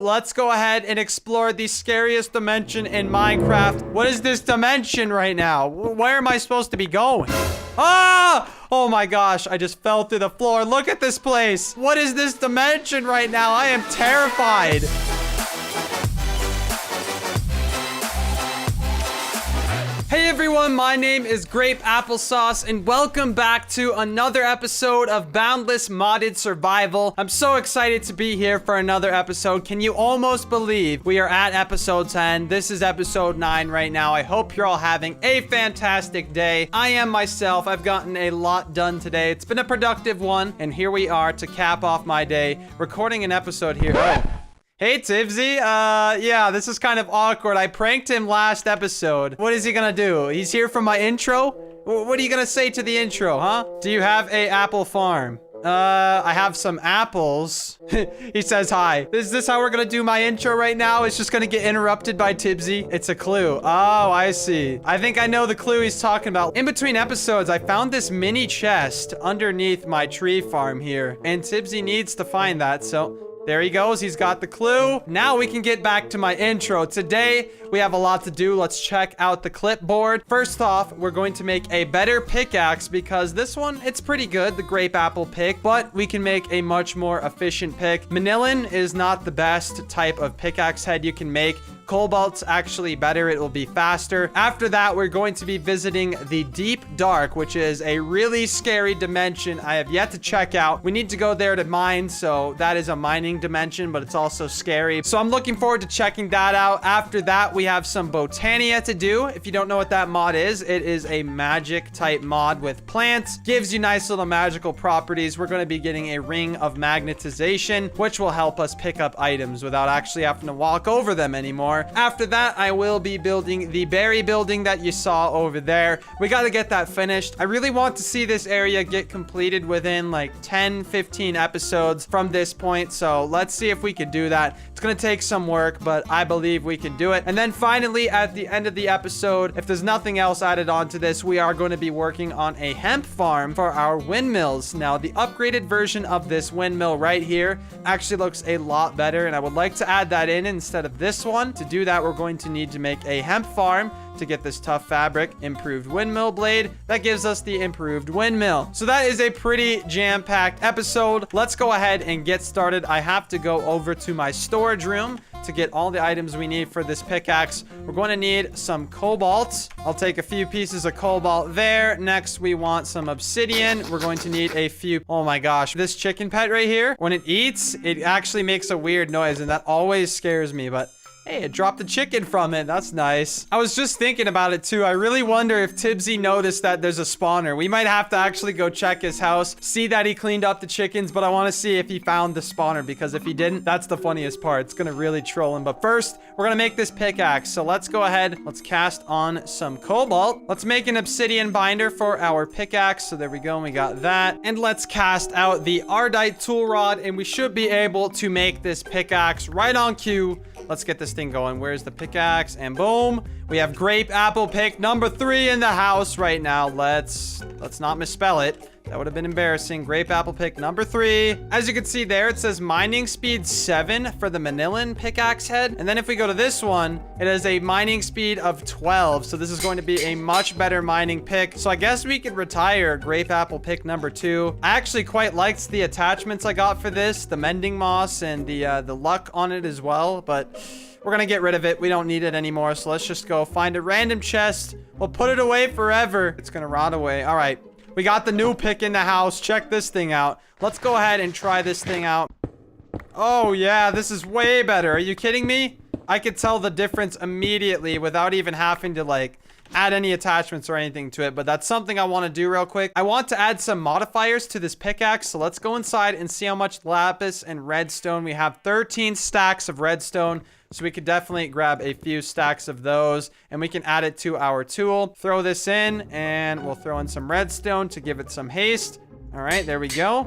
let's go ahead and explore the scariest dimension in Minecraft. What is this dimension right now? Where am I supposed to be going? Ah! Oh my gosh, I just fell through the floor. Look at this place. What is this dimension right now? I am terrified. Hey everyone, my name is Grapeapplesauce and welcome back to another episode of Boundless Modded Survival. I'm so excited to be here for another episode. Can you almost believe we are at episode 10? This is episode 9 right now. I hope you're all having a fantastic day. I am myself. I've gotten a lot done today. It's been a productive one, and here we are to cap off my day, recording an episode here. Oh. Hey, Tibsy. Yeah, this is kind of awkward. I pranked him last episode. What is he gonna do? He's here for my intro? What are you gonna say to the intro, huh? Do you have a apple farm? I have some apples. He says hi. Is this how we're gonna do my intro right now? It's just gonna get interrupted by Tibsy. It's a clue. Oh, I see. I think I know the clue he's talking about. In between episodes, I found this mini chest underneath my tree farm here, and Tibsy needs to find that, so there he goes. He's got the clue. Now we can get back to my intro. Today, we have a lot to do. Let's check out the clipboard. First off, we're going to make a better pickaxe because this one, it's pretty good, the grape apple pick, but we can make a much more efficient pick. Manillan is not the best type of pickaxe head you can make. Cobalt's actually better. It will be faster. After that, we're going to be visiting the Deep Dark, which is a really scary dimension I have yet to check out. We need to go there to mine, so that is a mining dimension, but it's also scary. So I'm looking forward to checking that out. After that, we have some Botania to do. If you don't know what that mod is, it is a magic type mod with plants. Gives you nice little magical properties. We're going to be getting a ring of magnetization, which will help us pick up items without actually having to walk over them anymore. After that, I will be building the berry building that you saw over there. We got to get that finished. I really want to see this area get completed within like 10-15 episodes from this point. So let's see if we can do that. It's going to take some work, but I believe we can do it. And then finally, at the end of the episode, if there's nothing else added on to this, we are going to be working on a hemp farm for our windmills. Now, the upgraded version of this windmill right here actually looks a lot better, and I would like to add that in instead of this one. To do that, we're going to need to make a hemp farm to get this tough fabric, improved windmill blade. That gives us the improved windmill. So that is a pretty jam-packed episode. Let's go ahead and get started. I have to go over to my storage room to get all the items we need for this pickaxe. We're going to need some cobalt. I'll take a few pieces of cobalt there. Next, we want some obsidian. We're going to need a few. Oh my gosh, this chicken pet right here, when it eats, it actually makes a weird noise, and that always scares me, but hey, it dropped the chicken from it. That's nice. I was just thinking about it too. I really wonder if Tibsy noticed that there's a spawner. We might have to actually go check his house, see that he cleaned up the chickens, but I want to see if he found the spawner, because if he didn't, that's the funniest part. It's going to really troll him. But first, we're going to make this pickaxe. So let's go ahead. Let's cast on some cobalt. Let's make an obsidian binder for our pickaxe. So there we go. We got that. And let's cast out the Ardite tool rod, and we should be able to make this pickaxe right on cue. Let's get this thing going. Where's the pickaxe? And boom, we have grape apple pick number 3 in the house right now. Let's not misspell it. That would have been embarrassing. Grape apple pick number 3. As you can see there, it says mining speed 7 for the Manillan pickaxe head. And then if we go to this one, it has a mining speed of 12. So this is going to be a much better mining pick. So I guess we could retire grape apple pick number 2. I actually quite liked the attachments I got for this, the mending moss and the luck on it as well. But we're going to get rid of it. We don't need it anymore. So let's just go find a random chest. We'll put it away forever. It's going to rot away. All right. We got the new pick in the house. Check this thing out. Let's go ahead and try this thing out. Oh, yeah. This is way better. Are you kidding me? I could tell the difference immediately without even having to, like, add any attachments or anything to it, but that's something I want to do real quick. I want to add some modifiers to this pickaxe, so let's go inside and see how much lapis and redstone. We have 13 stacks of redstone, so we could definitely grab a few stacks of those, and we can add it to our tool. Throw this in, and we'll throw in some redstone to give it some haste. All right, there we go.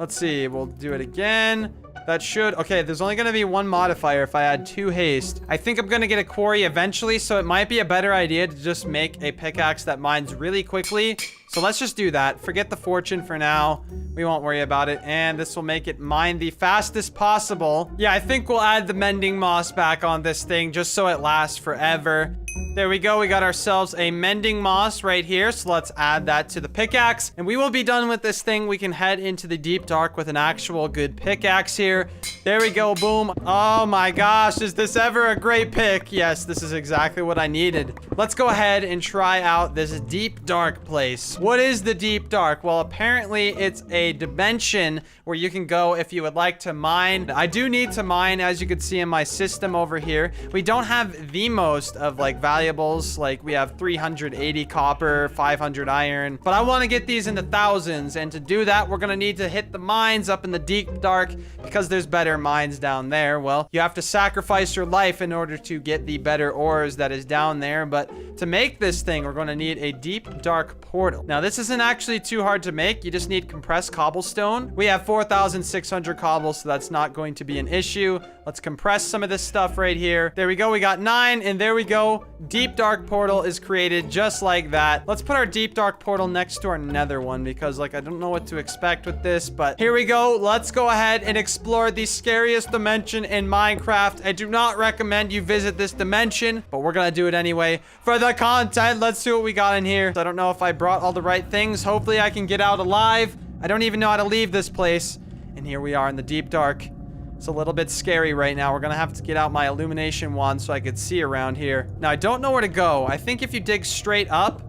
Let's see, we'll do it again. That should... Okay, there's only going to be one modifier if I add 2 haste. I think I'm going to get a quarry eventually, so it might be a better idea to just make a pickaxe that mines really quickly. So let's just do that. Forget the fortune for now. We won't worry about it. And this will make it mine the fastest possible. Yeah, I think we'll add the mending moss back on this thing just so it lasts forever. There we go. We got ourselves a mending moss right here. So let's add that to the pickaxe. And we will be done with this thing. We can head into the deep dark with an actual good pickaxe here. There we go. Boom. Oh my gosh. Is this ever a great pick? Yes, this is exactly what I needed. Let's go ahead and try out this deep dark place. What is the deep dark? Well, apparently it's a dimension where you can go if you would like to mine. I do need to mine, as you can see in my system over here. We don't have the most of like valuables. Like we have 380 copper, 500 iron, but I want to get these into thousands. And to do that, we're going to need to hit the mines up in the deep dark because there's better mines down there. Well, you have to sacrifice your life in order to get the better ores that is down there. But to make this thing, we're going to need a deep dark portal. Now, this isn't actually too hard to make. You just need compressed cobblestone. We have 4,600 cobble, so that's not going to be an issue. Let's compress some of this stuff right here. There we go. We got 9, and there we go. Deep dark portal is created just like that. Let's put our deep dark portal next to our nether one because, like, I don't know what to expect with this, but here we go. Let's go ahead and explore the scariest dimension in Minecraft. I do not recommend you visit this dimension, but we're gonna do it anyway for the content. Let's see what we got in here. I don't know if I brought all the right things. Hopefully I can get out alive. I don't even know how to leave this place. And here we are in the deep dark. It's a little bit scary right now. We're gonna have to get out my illumination wand so I could see around here. Now, I don't know where to go. I think if you dig straight up,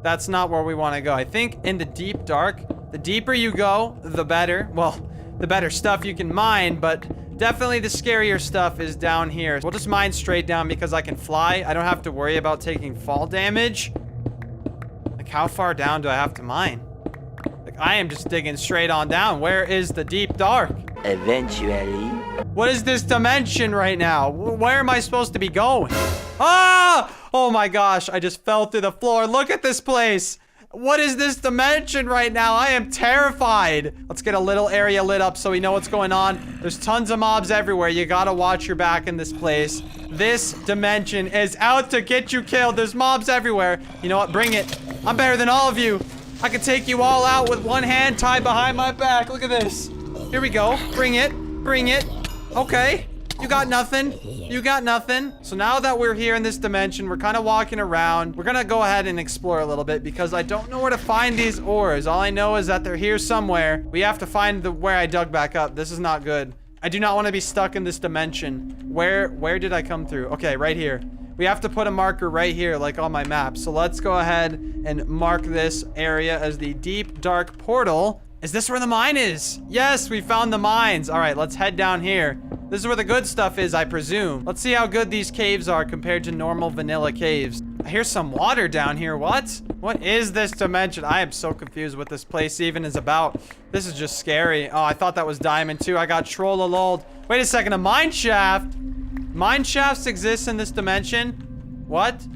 that's not where we want to go. I think in the deep dark, the deeper you go, the better. Well, the better stuff you can mine, but definitely the scarier stuff is down here. We'll just mine straight down because I can fly. I don't have to worry about taking fall damage. Like, how far down do I have to mine? Like, I am just digging straight on down. Where is the deep dark? Eventually. What is this dimension right now? Where am I supposed to be going? Ah! Oh my gosh, I just fell through the floor. Look at this place. What is this dimension right now? I am terrified. Let's get a little area lit up so we know what's going on. There's tons of mobs everywhere. You gotta watch your back in this place. This dimension is out to get you killed. There's mobs everywhere. You know what? Bring it. I'm better than all of you. I can take you all out with one hand tied behind my back. Look at this. Here we go. Bring it. Bring it. Okay. You got nothing. You got nothing. So now that we're here in this dimension, we're kind of walking around. We're gonna go ahead and explore a little bit because I don't know where to find these ores. All I know is that they're here somewhere. We have to find where I dug back up. This is not good. I do not want to be stuck in this dimension. Where did I come through? Okay, right here. We have to put a marker right here, like on my map. So let's go ahead and mark this area as the deep dark portal. Is this where the mine is? Yes, we found the mines. All right, let's head down here. This is where the good stuff is, I presume. Let's see how good these caves are compared to normal vanilla caves. I hear some water down here. What? What is this dimension? I am so confused what this place even is about. This is just scary. Oh, I thought that was diamond too. I got troll-a-lolled. Wait a second, a mine shaft? Mine shafts exist in this dimension? What?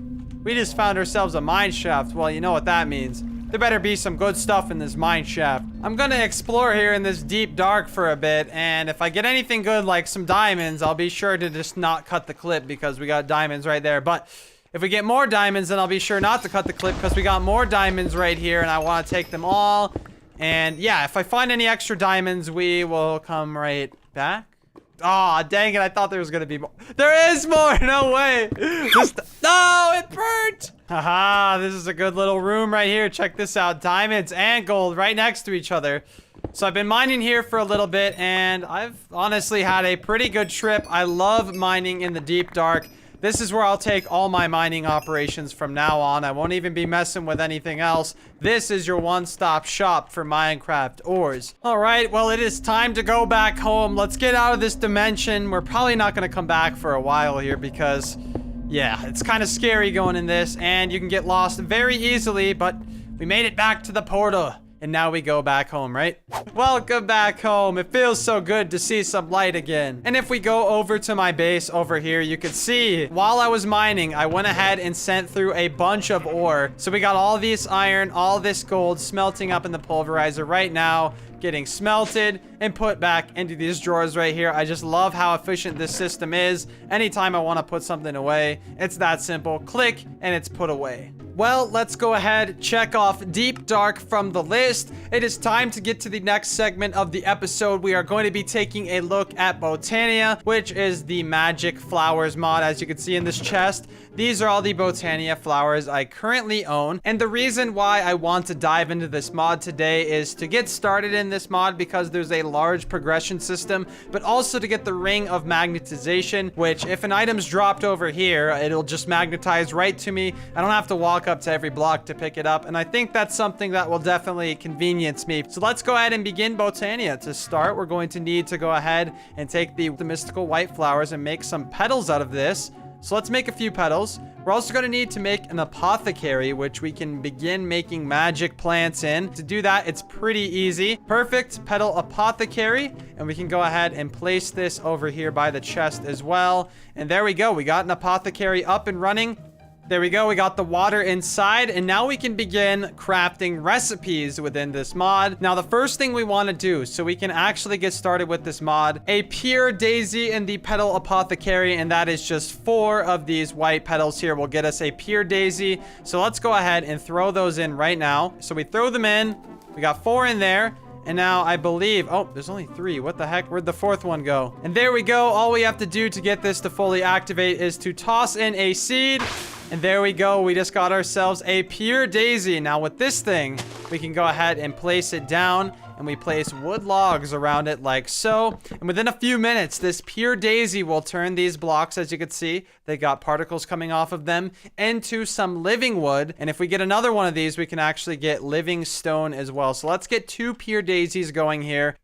We just found ourselves a mine shaft. Well, you know what that means. There better be some good stuff in this mine shaft. I'm gonna explore here in this deep dark for a bit, and if I get anything good like some diamonds, I'll be sure to just not cut the clip because we got diamonds right there. But if we get more diamonds, then I'll be sure not to cut the clip because we got more diamonds right here and I want to take them all. And yeah, if I find any extra diamonds, we will come right back. Aw, dang it, I thought there was gonna be more. There is more! No way! No, it burnt! Haha, this is a good little room right here. Check this out. Diamonds and gold right next to each other. So I've been mining here for a little bit, and I've honestly had a pretty good trip. I love mining in the deep dark. This is where I'll take all my mining operations from now on. I won't even be messing with anything else. This is your one-stop shop for Minecraft ores. All right, well, it is time to go back home. Let's get out of this dimension. We're probably not going to come back for a while here because, yeah, it's kind of scary going in this, and you can get lost very easily, but we made it back to the portal. And now we go back home, right? Welcome back home. It feels so good to see some light again. And if we go over to my base over here, you can see while I was mining, I went ahead and sent through a bunch of ore. So we got all this iron, all this gold smelting up in the pulverizer right now. getting smelted and put back into these drawers right here. I just love how efficient this system is. Anytime I want to put something away, it's that simple. Click and it's put away. Well, let's go ahead, check off Deep Dark from the list. It is time to get to the next segment of the episode. We are going to be taking a look at Botania, which is the magic flowers mod. As you can see in this chest, these are all the Botania flowers I currently own. And the reason why I want to dive into this mod today is to get started in this mod because there's a large progression system, but also to get the ring of magnetization, which if an item's dropped over here, it'll just magnetize right to me. I don't have to walk up to every block to pick it up, and I think that's something that will definitely convenience me. So let's go ahead and begin Botania. To start, we're going to need to go ahead and take the mystical white flowers and make some petals out of this. So let's make a few petals. We're also going to need to make an apothecary, which we can begin making magic plants in. To do that, it's pretty easy. Perfect petal apothecary. And we can go ahead and place this over here by the chest as well. And there we go. We got an apothecary up and running. There we go. We got the water inside, and now we can begin crafting recipes within this mod. Now, the first thing we want to do, so we can actually get started with this mod, a pure daisy in the petal apothecary, and that is just 4 of these white petals here will get us a pure daisy. So let's go ahead and throw those in right now. So we throw them in. We got 4 in there. And now I believe, oh, there's only 3. What the heck? Where'd the 4th one go? And there we go. All we have to do to get this to fully activate is to toss in a seed. And there we go. We just got ourselves a pure daisy. Now with this thing, we can go ahead and place it down. And we place wood logs around it like so. And within a few minutes, this pure daisy will turn these blocks, as you can see, they got particles coming off of them, into some living wood. And if we get another one of these, we can actually get living stone as well. So let's get 2 pure daisies going here.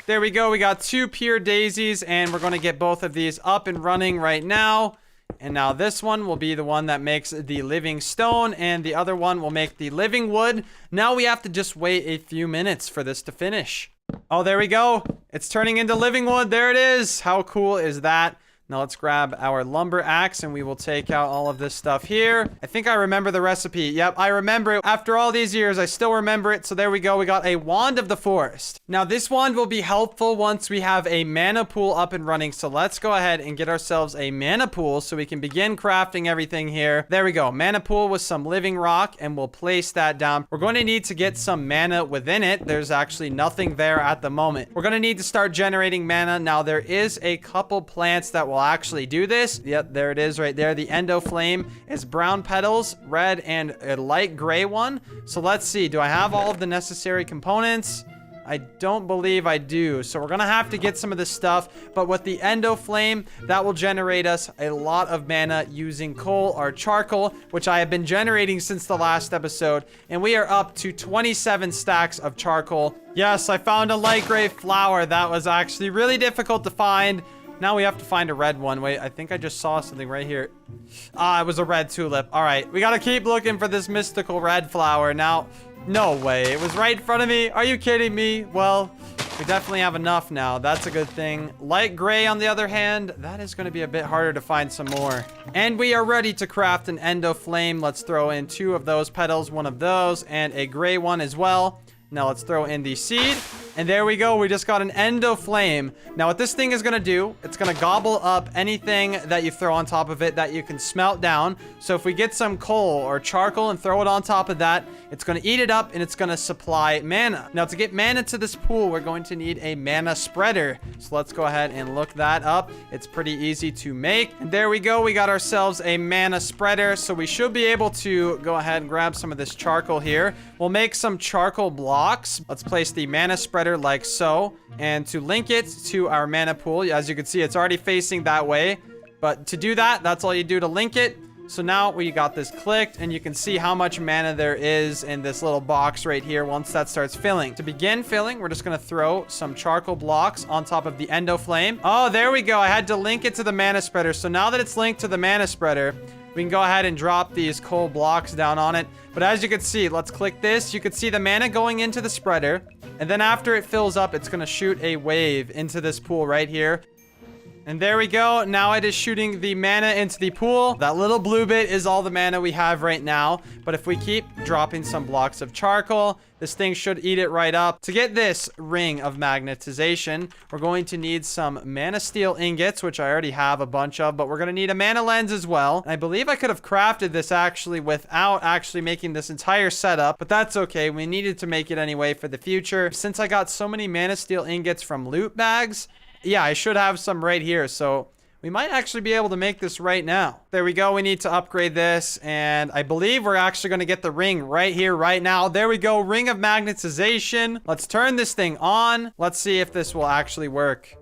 There we go. We got 2 pure daisies, and we're going to get both of these up and running right now. And now this one will be the one that makes the living stone, and the other one will make the living wood. Now we have to just wait a few minutes for this to finish. Oh, there we go. It's turning into living wood. There it is. How cool is that? Now let's grab our lumber axe and we will take out all of this stuff here. I think I remember the recipe. Yep, I remember it. After all these years, I still remember it. So there we go. We got a wand of the forest. Now this wand will be helpful once we have a mana pool up and running. So let's go ahead and get ourselves a mana pool so we can begin crafting everything here. There we go. Mana pool with some living rock, and we'll place that down. We're going to need to get some mana within it. There's actually nothing there at the moment. We're going to need to start generating mana. Now there is a couple plants that will actually do this. Yep, there it is right there. The Endo Flame is brown petals, red, and a light gray one. So let's see. Do I have all of the necessary components? I don't believe I do. So we're going to have to get some of this stuff. But with the Endo Flame, that will generate us a lot of mana using coal or charcoal, which I have been generating since the last episode. And we are up to 27 stacks of charcoal. Yes, I found a light gray flower. That was actually really difficult to find. Now we have to find a red one. Wait, I think I just saw something right here. Ah, it was a red tulip. All right, we got to keep looking for this mystical red flower. Now, no way. It was right in front of me. Are you kidding me? Well, we definitely have enough now. That's a good thing. Light gray, on the other hand, that is going to be a bit harder to find some more. And we are ready to craft an Endo Flame. Let's throw in 2 of those petals, 1 of those, and a gray one as well. Now let's throw in the seed. And there we go. We just got an Endo Flame. Now what this thing is going to do, it's going to gobble up anything that you throw on top of it that you can smelt down. So if we get some coal or charcoal and throw it on top of that, it's going to eat it up and it's going to supply mana. Now to get mana to this pool, we're going to need a mana spreader. So let's go ahead and look that up. It's pretty easy to make. And there we go. We got ourselves a mana spreader. So we should be able to go ahead and grab some of this charcoal here. We'll make some charcoal blocks. Let's place the mana spreader like so, and to link it to our mana pool, as you can see, it's already facing that way. But to do that, that's all you do to link it. So now we got this clicked, and you can see how much mana there is in this little box right here once that starts filling. To begin filling, we're just going to throw some charcoal blocks on top of the Endo Flame. Oh, there we go. I had to link it to the mana spreader. So now that it's linked to the mana spreader, we can go ahead and drop these coal blocks down on it. But as you can see, let's click this. You can see the mana going into the spreader. And then after it fills up, it's going to shoot a wave into this pool right here. And there we go. Now it is shooting the mana into the pool. That little blue bit is all the mana we have right now. But if we keep dropping some blocks of charcoal, this thing should eat it right up. To get this ring of magnetization, we're going to need some mana steel ingots, which I already have a bunch of, but we're going to need a mana lens as well. And I believe I could have crafted this actually without actually making this entire setup, but that's okay. We needed to make it anyway for the future. Since I got so many mana steel ingots from loot bags, yeah, I should have some right here, so we might actually be able to make this right now. There we go. We need to upgrade this, and I believe we're actually going to get the ring right here, right now. There we go. Ring of magnetization. Let's turn this thing on. Let's see if this will actually work.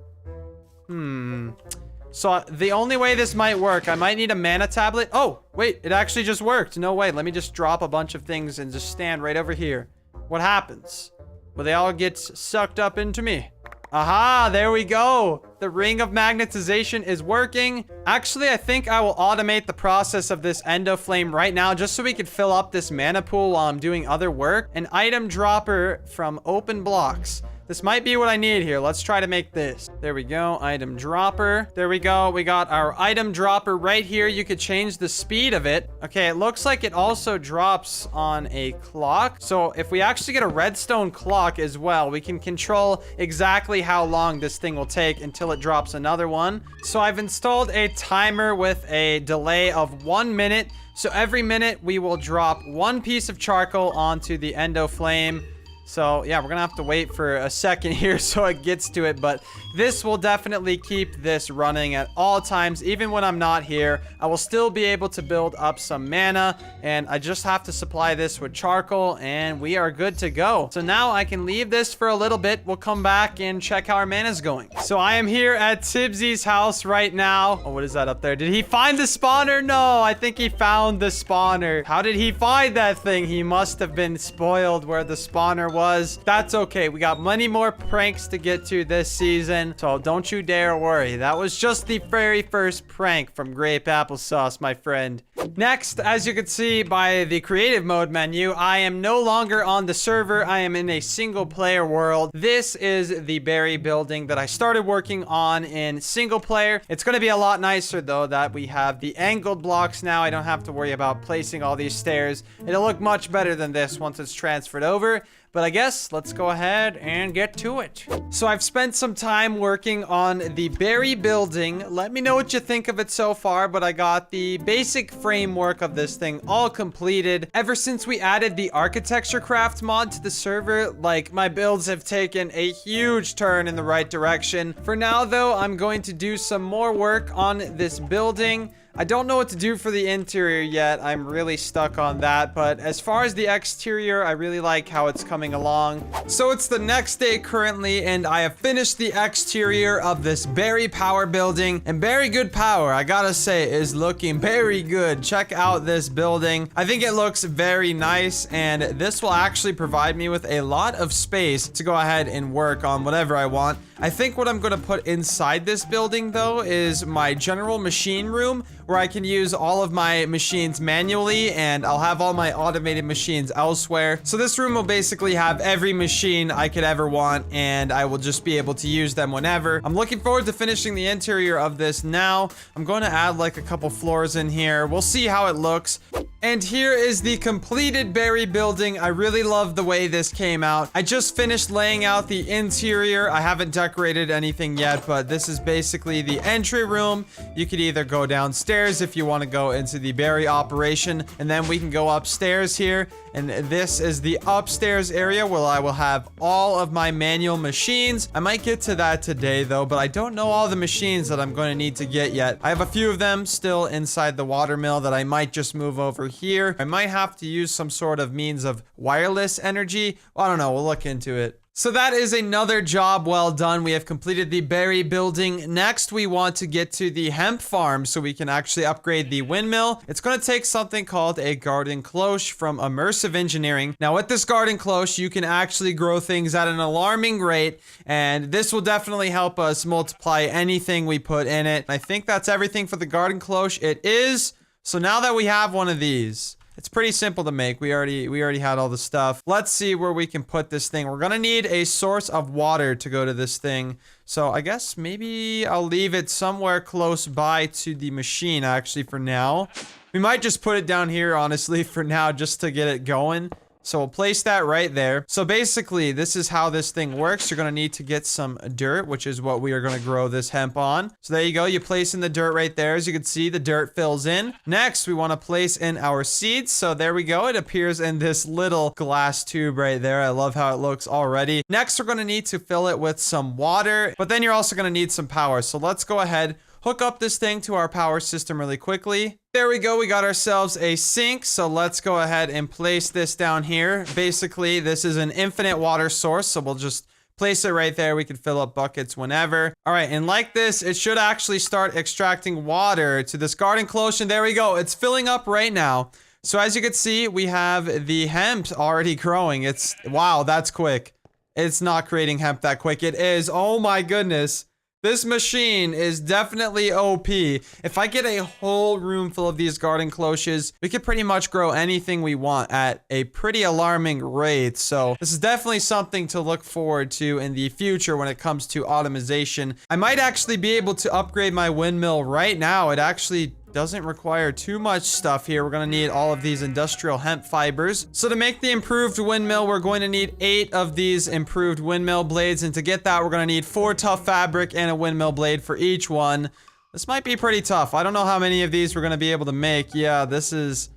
So the only way this might work, I might need a mana tablet. Oh, wait, it actually just worked. No way. Let me just drop a bunch of things and just stand right over here. What happens? Well, they all get sucked up into me. Aha, there we go. The ring of magnetization is working. Actually, I think I will automate the process of this Endo Flame right now just so we can fill up this mana pool while I'm doing other work. An item dropper from open blocks. This might be what I need here. Let's try to make this. There we go. Item dropper. There we go. We got our item dropper right here. You could change the speed of it. Okay, it looks like it also drops on a clock. So if we actually get a redstone clock as well, we can control exactly how long this thing will take until it drops another one. So I've installed a timer with a delay of 1 minute. So every minute we will drop one piece of charcoal onto the Endo Flame. So, yeah, we're going to have to wait for a second here so it gets to it. But this will definitely keep this running at all times. Even when I'm not here, I will still be able to build up some mana. And I just have to supply this with charcoal and we are good to go. So now I can leave this for a little bit. We'll come back and check how our mana is going. So I am here at Tibbsy's house right now. Oh, what is that up there? Did he find the spawner? No, I think he found the spawner. How did he find that thing? He must have been spoiled where the spawner was. That's okay. We got many more pranks to get to this season, so don't you dare worry. That was just the very first prank from Grapeapplesauce, my friend. Next, as you can see by the creative mode menu, I am no longer on the server. I am in a single player world. This is the berry building that I started working on in single player. It's going to be a lot nicer though that we have the angled blocks now. I don't have to worry about placing all these stairs. It'll look much better than this once it's transferred over. But I guess let's go ahead and get to it. So I've spent some time working on the berry building. Let me know what you think of it so far, but I got the basic framework of this thing all completed. Ever since we added the architecture craft mod to the server, like my builds have taken a huge turn in the right direction. For now though, I'm going to do some more work on this building. I don't know what to do for the interior yet. I'm really stuck on that. But as far as the exterior, I really like how it's coming along. So it's the next day currently, and I have finished the exterior of this berry power building. And very good power, I gotta say, is looking very good. Check out this building. I think it looks very nice, and this will actually provide me with a lot of space to go ahead and work on whatever I want. I think what I'm going to put inside this building, though, is my general machine room, where I can use all of my machines manually, and I'll have all my automated machines elsewhere. So this room will basically have every machine I could ever want, and I will just be able to use them whenever. I'm looking forward to finishing the interior of this now. I'm going to add like a couple floors in here. We'll see how it looks. And here is the completed berry building. I really love the way this came out. I just finished laying out the interior. I haven't decorated anything yet, but this is basically the entry room. You could either go downstairs if you want to go into the berry operation, and then we can go upstairs here. And this is the upstairs area where I will have all of my manual machines. I might get to that today though, but I don't know all the machines that I'm going to need to get yet. I have a few of them still inside the water mill that I might just move over here. I might have to use some sort of means of wireless energy. I don't know. We'll look into it. So that is another job well done. We have completed the berry building. Next, we want to get to the hemp farm so we can actually upgrade the windmill. It's going to take something called a garden cloche from immersive engineering. Now, with this garden cloche, you can actually grow things at an alarming rate, and this will definitely help us multiply anything we put in it. I think that's everything for the garden cloche. It is. So now that we have one of these, It's pretty simple to make. We already had all the stuff. Let's see where we can put this thing. We're gonna need a source of water to go to this thing. So I guess maybe I'll leave it somewhere close by to the machine, actually, for now. We might just put it down here, honestly, for now, just to get it going. So we'll place that right there. So basically, this is how this thing works. You're going to need to get some dirt, which is what we are going to grow this hemp on. So there you go. You place in the dirt right there. As you can see, the dirt fills in. Next, we want to place in our seeds. So there we go. It appears in this little glass tube right there. I love how it looks already. Next, we're going to need to fill it with some water, but then you're also going to need some power. So let's go ahead, hook up this thing to our power system really quickly. There we go. We got ourselves a sink. So let's go ahead and place this down here. Basically, this is an infinite water source. So we'll just place it right there. We can fill up buckets whenever. All right. And like this, it should actually start extracting water to this garden cloche. And there we go. It's filling up right now. So as you can see, we have the hemp already growing. Wow, that's quick. It's not creating hemp that quick. It is. Oh my goodness. This machine is definitely OP. If I get a whole room full of these garden cloches, we could pretty much grow anything we want at a pretty alarming rate. So this is definitely something to look forward to in the future when it comes to automation. I might actually be able to upgrade my windmill right now. It actually doesn't require too much stuff here. We're going to need all of these industrial hemp fibers. So to make the improved windmill, we're going to need 8 of these improved windmill blades. And to get that, we're going to need 4 tough fabric and a windmill blade for each one. This might be pretty tough. I don't know how many of these we're going to be able to make. Yeah, this is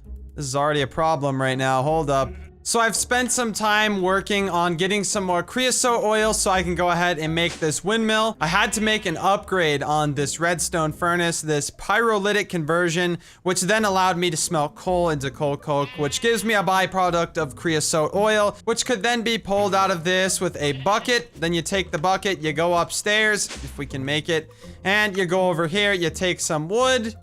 already a problem right now. Hold up. So I've spent some time working on getting some more creosote oil so I can go ahead and make this windmill. I had to make an upgrade on this redstone furnace, this pyrolytic conversion, which then allowed me to smelt coal into coal coke, which gives me a byproduct of creosote oil, which could then be pulled out of this with a bucket. Then you take the bucket, you go upstairs, if we can make it, and you go over here, you take some wood,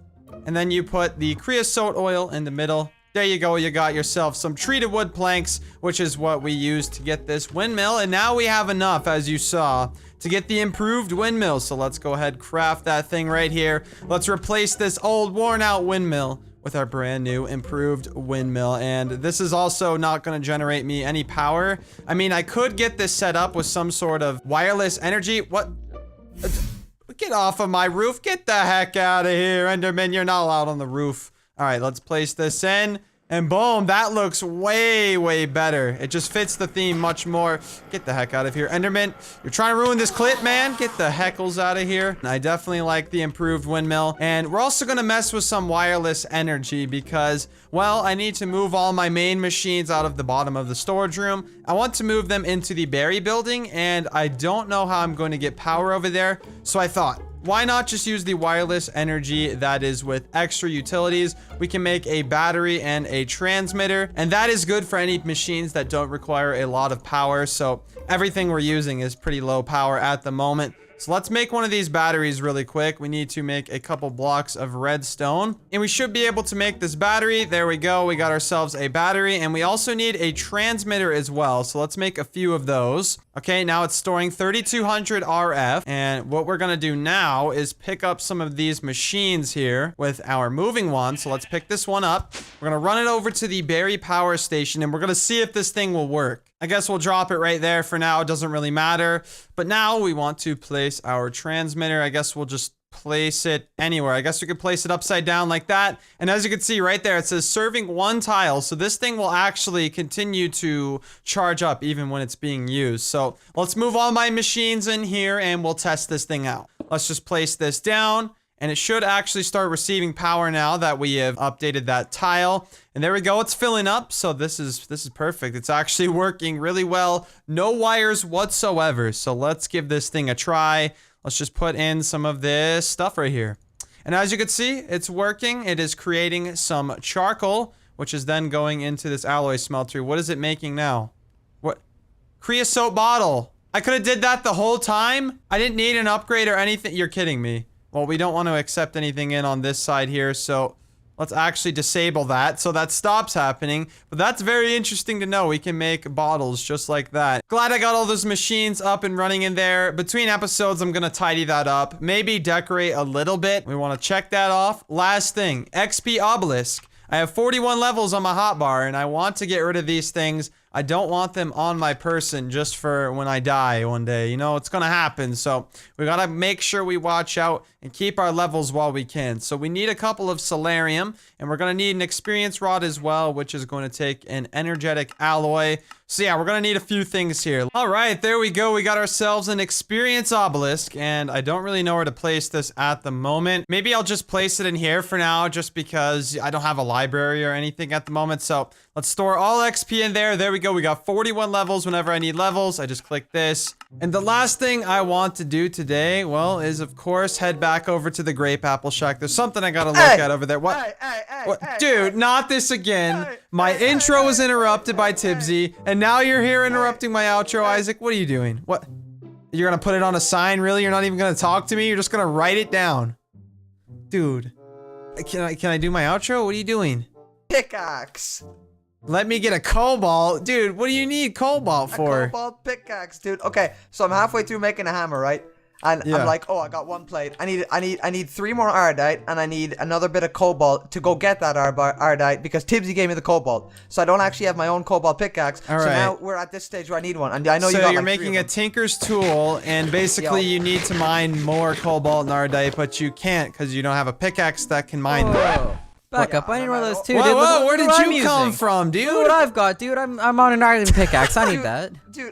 and then you put the creosote oil in the middle. There you go, you got yourself some treated wood planks, which is what we used to get this windmill. And now we have enough, as you saw, to get the improved windmill. So let's go ahead, craft that thing right here. Let's replace this old, worn out windmill with our brand new improved windmill. And this is also not going to generate me any power. I mean, I could get this set up with some sort of wireless energy. What? Get off of my roof. Get the heck out of here, Enderman. You're not allowed on the roof. All right, let's place this in. And boom, that looks way, way better. It just fits the theme much more. Get the heck out of here, Enderman. You're trying to ruin this clip, man. Get the heckles out of here. I definitely like the improved windmill. And we're also going to mess with some wireless energy because, well, I need to move all my main machines out of the bottom of the storage room. I want to move them into the berry building, and I don't know how I'm going to get power over there. So I thought, why not just use the wireless energy that is with extra utilities? We can make a battery and a transmitter, and that is good for any machines that don't require a lot of power. So everything we're using is pretty low power at the moment. So let's make one of these batteries really quick. We need to make a couple blocks of redstone, and we should be able to make this battery. There we go. We got ourselves a battery, and we also need a transmitter as well. So let's make a few of those. Okay, now it's storing 3200 RF, and what we're gonna do now is pick up some of these machines here with our moving one. So let's pick this one up. We're gonna run it over to the berry power station, and we're gonna see if this thing will work. I guess we'll drop it right there for now. It doesn't really matter. But now we want to place our transmitter. I guess we'll just place it anywhere. I guess we could place it upside down like that. And as you can see right there, it says serving 1 tile. So this thing will actually continue to charge up even when it's being used. So let's move all my machines in here and we'll test this thing out. Let's just place this down. And it should actually start receiving power now that we have updated that tile. And there we go, it's filling up. So this is perfect. It's actually working really well. No wires whatsoever. So let's give this thing a try. Let's just put in some of this stuff right here. And as you can see, it's working. It is creating some charcoal, which is then going into this alloy smelter. What is it making now? What? Creosote bottle. I could have did that the whole time. I didn't need an upgrade or anything. You're kidding me. Well, we don't want to accept anything in on this side here, so let's actually disable that so that stops happening. But that's very interesting to know. We can make bottles just like that. Glad I got all those machines up and running in there. Between episodes, I'm going to tidy that up. Maybe decorate a little bit. We want to check that off. Last thing, XP Obelisk. I have 41 levels on my hotbar, and I want to get rid of these things. I don't want them on my person just for when I die one day. You know, it's gonna happen. So we gotta make sure we watch out and keep our levels while we can. So we need a couple of solarium, and we're gonna need an experience rod as well, which is going to take an energetic alloy. So yeah, we're gonna need a few things here. All right, there we go. We got ourselves an experience obelisk, and I don't really know where to place this at the moment. Maybe I'll just place it in here for now, just because I don't have a library or anything at the moment. So let's store all XP in there. There we go. We got 41 levels whenever I need levels. I just click this. And the last thing I want to do today, well, is of course head back over to the Grape Apple Shack. There's something I gotta look at over there. What? What? Dude, not this again. My intro was interrupted by Tibsy, and now you're here interrupting my outro, Isaac. What are you doing? What? You're gonna put it on a sign, really? You're not even gonna talk to me? You're just gonna write it down. Dude. Can I do my outro? What are you doing? Pickaxe. Let me get a cobalt. Dude, what do you need cobalt for? A cobalt pickaxe, dude. Okay, so I'm halfway through making a hammer, right? And I'm like, oh, I got one plate. I need 3 more ardite, and I need another bit of cobalt to go get that ardite because Tibsy gave me the cobalt. So I don't actually have my own cobalt pickaxe. All right. So now we're at this stage where I need one. And I know so you got you're like making a tinker's tool, and basically you need to mine more cobalt and ardite, but you can't because you don't have a pickaxe that can mine them. Back up, I need one of those too, Whoa, dude. whoa, where did what you come from, dude? Look what I've got, dude. I'm on an iron pickaxe. I need that. Dude,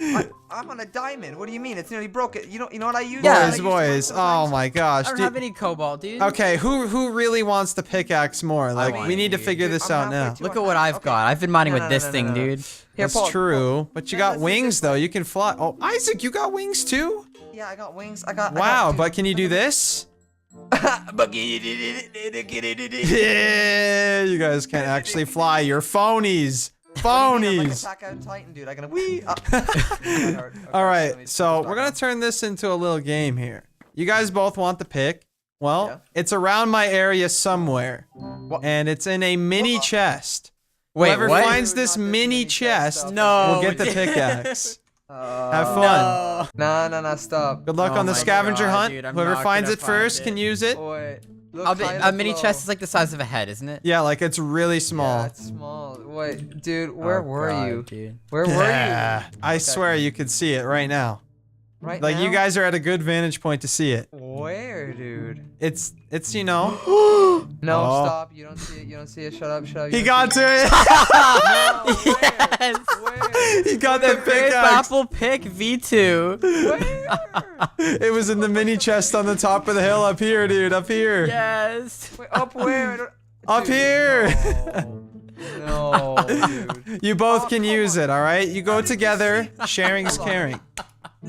I'm on a diamond. What do you mean? It's nearly broken. You know what I use? Yeah. Boys. Oh my gosh. I don't have any cobalt, dude. Okay, who really wants the pickaxe more? Like, we need to figure this out now. Look at what I've got. I've been mining with this thing, dude. Here, That's Paul, true, but you got wings though. You can fly. Oh, Isaac, you got wings too? Yeah, I got wings. Wow, but can you do this? Yeah, you guys can't actually fly. You're phonies. Phonies. Attack on Titan, dude. I'm gonna wee. All right, so we're gonna turn this into a little game here. You guys both want the pick. Well, it's around my area somewhere, and it's in a mini chest. Wait, Whoever what? finds this mini chest No. will get the pickaxe. Have fun. No, stop. Good luck Oh on the my scavenger God, hunt. dude, I'm Whoever not finds gonna it first find can it. use it. Wait, look A mini chest is like the size of a head, isn't it? Yeah, like it's really small. Yeah, it's small. Wait, dude, where were God, you? Dude. Where were you? I swear you could see it right now. Right Like now? you guys are at a good vantage point to see it. Where, dude? It's you know. No, Oh. stop. You don't see it. You don't see it. Shut up. Shut up. He You got don't to it. see it. Yes. Where? He got the Grape pickaxe. Apple Pick V2. Where? It was in the mini chest on the top of the hill up here, dude. Up here. Yes. Wait, up where? I don't- Up Dude, here. No, dude. You both Oh, can come use on. it, all right? You go together. Sharing's caring.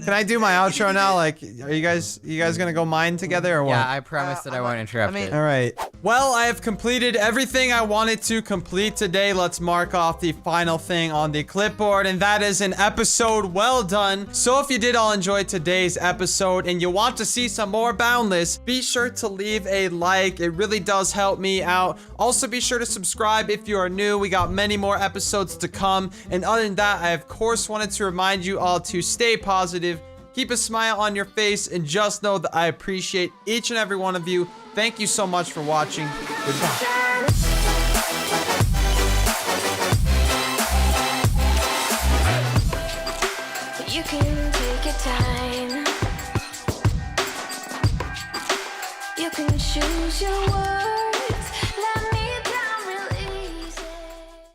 Can I do my outro now? Like, are you guys gonna go mine together or what? Yeah, I promise that I won't interrupt it. All right. Well, I have completed everything I wanted to complete today. Let's mark off the final thing on the clipboard, and that is an episode well done. So if you did all enjoy today's episode and you want to see some more Boundless, be sure to leave a like. It really does help me out. Also, be sure to subscribe if you are new. We got many more episodes to come. And other than that, I of course wanted to remind you all to stay positive, keep a smile on your face, and just know that I appreciate each and every one of you. Thank you so much for watching. Goodbye. You can take your time. You can choose your words.